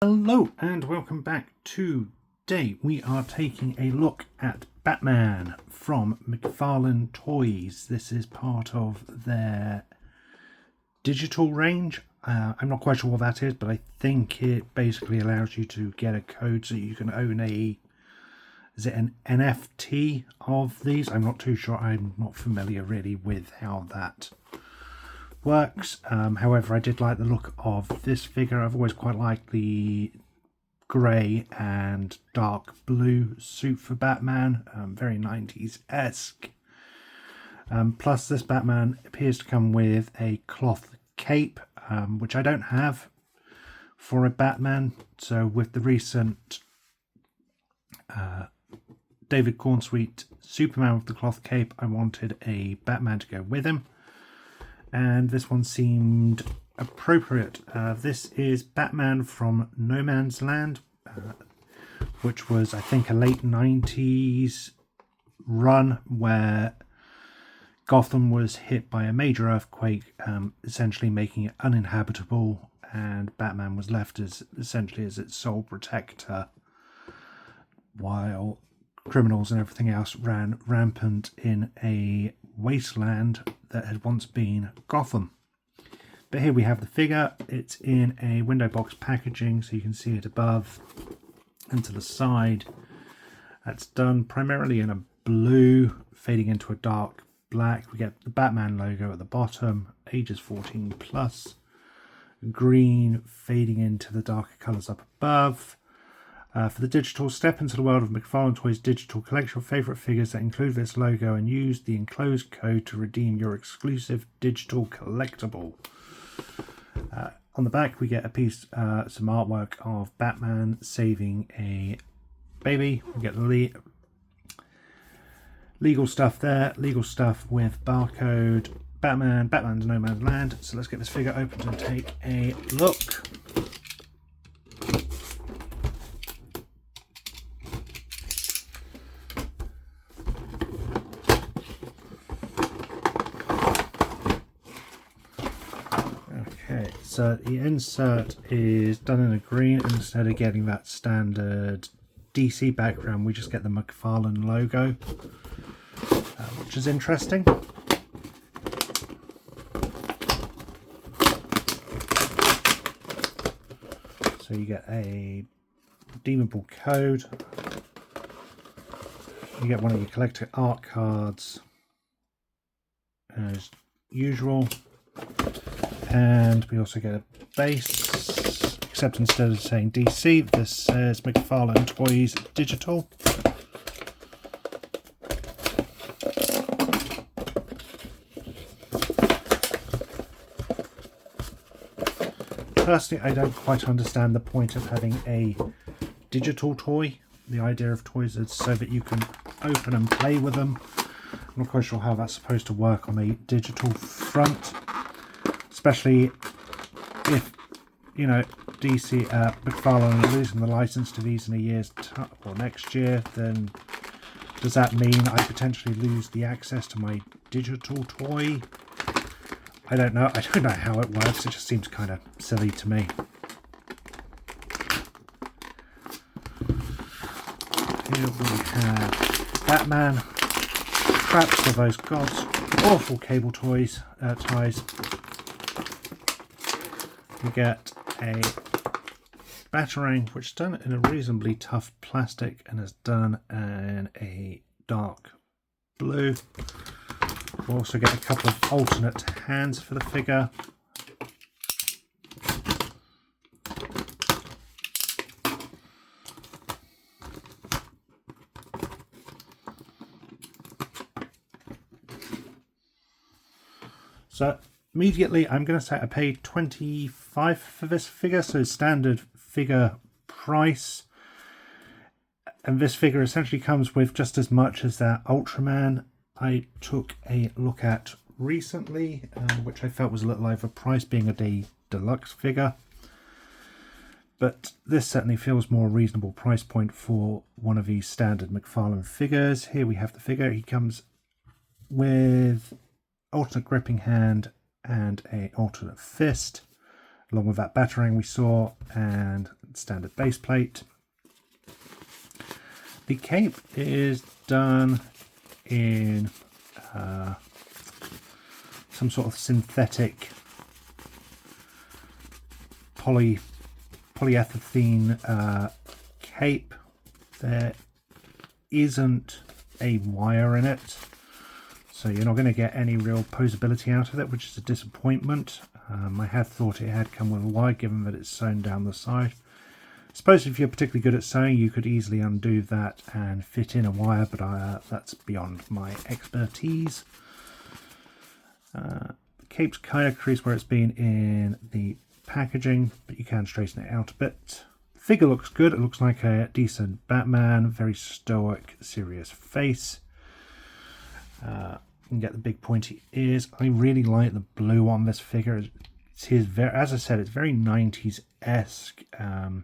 Hello and welcome back. Today we are taking a look at Batman from McFarlane Toys. This is part of their digital range. I'm not quite sure what that is, but I think it basically allows you to get a code so you can own an NFT of these? I'm not too sure. I'm not familiar really with how that works. However, I did like the look of this figure. I've always quite liked the grey and dark blue suit for Batman, very 90s-esque. Plus this Batman appears to come with a cloth cape, which I don't have for a Batman. So with the recent David Cornsweet Superman with the cloth cape, I wanted a Batman to go with him, and this one seemed appropriate. This is Batman from No Man's Land, which was, I think, a late 90s run where Gotham was hit by a major earthquake, essentially making it uninhabitable, and Batman was left as essentially as its sole protector, while criminals and everything else ran rampant in a wasteland that had once been Gotham. But here we have the figure. It's in a window box packaging, so you can see it above and to the side. That's done primarily in a blue, fading into a dark black. We get the Batman logo at the bottom, ages 14 plus. Green fading into the darker colours up above. For the digital, step into the world of McFarlane Toys digital. Collect your favourite figures that include this logo and use the enclosed code to redeem your exclusive digital collectible. On the back we get a piece, some artwork of Batman saving a baby. We get the legal stuff there, legal stuff with barcode, Batman's No Man's Land. So let's get this figure open and take a look. Okay, so the insert is done in a green. Instead of getting that standard DC background, we just get the McFarlane logo, which is interesting. So you get a redeemable code. You get one of your collector art cards as usual. And we also get a base, except instead of saying DC, this says McFarlane Toys Digital. Personally, I don't quite understand the point of having a digital toy. The idea of toys is so that you can open and play with them. I'm not quite sure how that's supposed to work on a digital front. Especially if, you know, DC, McFarlane are losing the license to these in a year's or next year, then does that mean I potentially lose the access to my digital toy? I don't know. I don't know how it works. It just seems kind of silly to me. Here we have Batman, trapped for those gods awful cable ties. We get a Batarang, which is done in a reasonably tough plastic and is done in a dark blue. We also get a couple of alternate hands for the figure. So immediately I'm going to say I paid $25 for this figure, so standard figure price. And this figure essentially comes with just as much as that Ultraman I took a look at recently, which I felt was a little overpriced, being a deluxe figure. But this certainly feels more reasonable price point for one of these standard McFarlane figures. Here we have the figure. He comes with alternate gripping hand and a alternate fist, along with that Batarang we saw, and standard base plate. The cape is done in some sort of synthetic polyethylene cape. There isn't a wire in it, so you're not going to get any real posability out of it, which is a disappointment. I had thought it had come with a wire, given that it's sewn down the side. I suppose if you're particularly good at sewing, you could easily undo that and fit in a wire, but that's beyond my expertise. The cape's kind of creased where it's been in the packaging, but you can straighten it out a bit. The figure looks good. It looks like a decent Batman, very stoic, serious face. You can get the big pointy ears. I really like the blue on this figure. It's as I said, it's very 90s-esque. And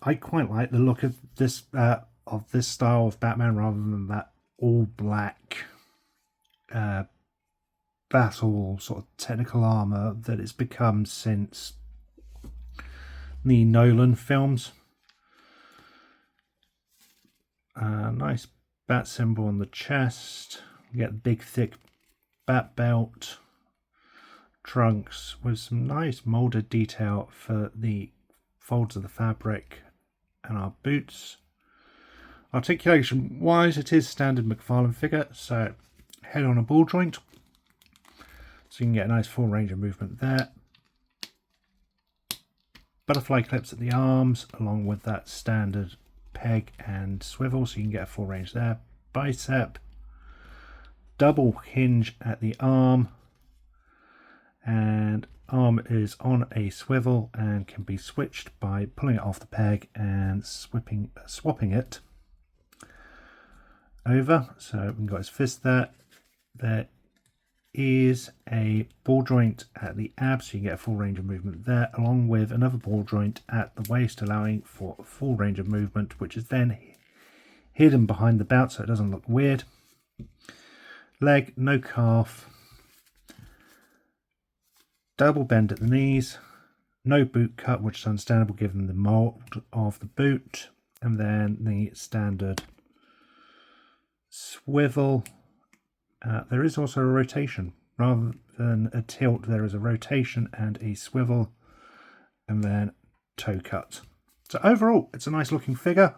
I quite like the look of this style of Batman rather than that all black battle sort of technical armor that it's become since the Nolan films. Nice bat symbol on the chest. You get the big thick bat belt, trunks with some nice molded detail for the folds of the fabric, and our boots. Articulation wise, it is standard Mcfarlane figure, so head on a ball joint, so you can get a nice full range of movement there. Butterfly clips at the arms, along with that standard peg and swivel, so you can get a full range there. Bicep, double hinge at the arm, and arm is on a swivel and can be switched by pulling it off the peg and swapping it over. So we've got his fist there. There is a ball joint at the abs, so you get a full range of movement there, along with another ball joint at the waist, allowing for a full range of movement, which is then hidden behind the belt so it doesn't look weird. Leg, no calf. Double bend at the knees. No boot cut, which is understandable given the mold of the boot. And then the standard swivel. There is also a rotation. Rather than a tilt, there is a rotation and a swivel, and then toe cut. So overall, it's a nice looking figure.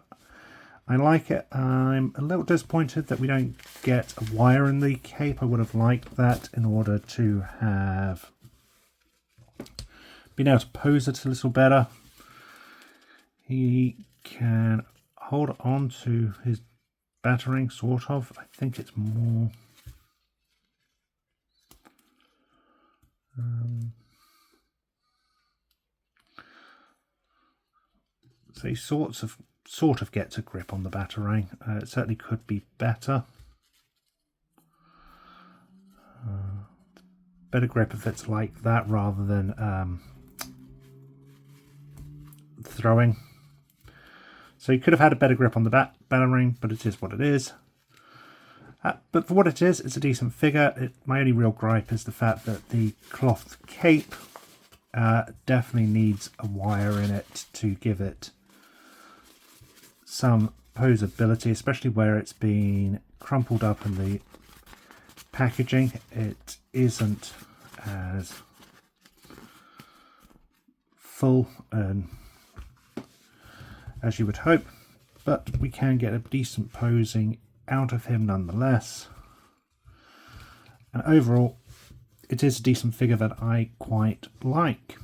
I like it. I'm a little disappointed that we don't get a wire in the cape. I would have liked that in order to have been able to pose it a little better. He can hold on to his battering, sort of. I think it's more... so he sort of gets a grip on the batarang. It certainly could be better. Better grip if it's like that rather than throwing. So you could have had a better grip on the batarang, but it is what it is. But for what it is, it's a decent figure. My only real gripe is the fact that the cloth cape definitely needs a wire in it to give it some posability, especially where it's been crumpled up in the packaging. It isn't as full as you would hope, but we can get a decent posing out of him nonetheless. And overall, it is a decent figure that I quite like.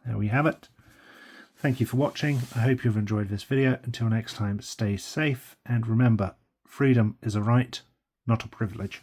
There we have it. Thank you for watching. I hope you've enjoyed this video. Until next time, stay safe, and remember, freedom is a right, not a privilege.